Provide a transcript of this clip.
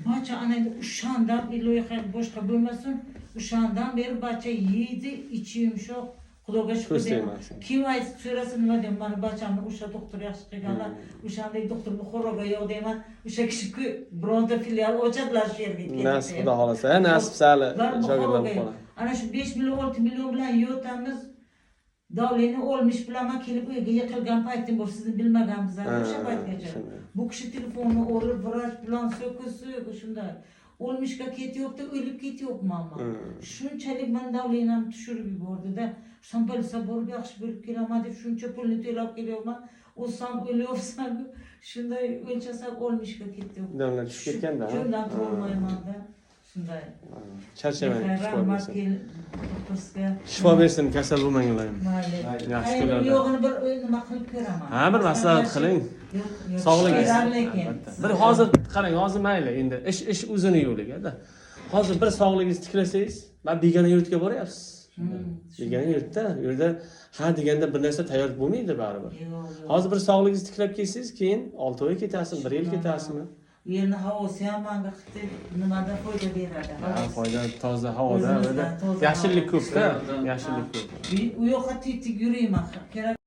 Bacha ana uşandan iloyga boshqa bo'lmasin. Uşandan beri bacha yeydi, içi yumshoq. Xudoga shukr deyman. Kim aytib so'rasin nima deyman, mana bachamni o'sha doktor yaxshi qilganlar, o'shanday doktor Buxoroga yo'q deyman. O'sha kishi bironta filial ochadilar shu yerga kelib. Nasib xudo xolasa, nasib sali shogirdlar qoladi. Ana shu 5 million 6 million bilan yotamiz. Davleni olmuş bilaman kelib uyga yiqilgan paytim bor, sizni bilmaganmiz o'sha paytgacha. Bu kishi telefonni olib vrach bilan so'kis shunday. Olmuşga ketyapti, o'lib ketyapman ama. Shunchalik men davlenam tushirib yubordi-da. Sambalsa borib yaxshi bo'lib kelaman deb shuncha pulni to'lab kelyapman. O'sam o'lyapsam shunday o'lchasak olmuşga ketyapti. Davlat tushib ketganda. Shundan turolmayman-da. Shunday. Charchamang, rahmat doktorga. Shifo bersin, kasal bo'lmanglar. Yaxshi kunlarda. Yo'g'ini bir nima qilib ko'raman. Ha, bir maslahat qiling. Sog'ligingiz. Bir hozir qarang, hozir mayli endi ish o'zini yo'liga-da. Hozir bir sog'ligingizni tiklasangiz, men begona yurtga boryapsiz. Begona yurtda, u yerda ha deganda bir narsa tayyor bo'lmaydi baribir. Hozir bir sog'ligingizni tiklab kelsangiz, keyin 6 oy ketasizmi, 1 yil ketasizmi? Yerni havosi ham menga nimada foyda beradi. Ha, foyda toza havoda, yaxshilik ko'p-da, yaxshilik ko'p. U yoqqa tetik yurayman. Kerak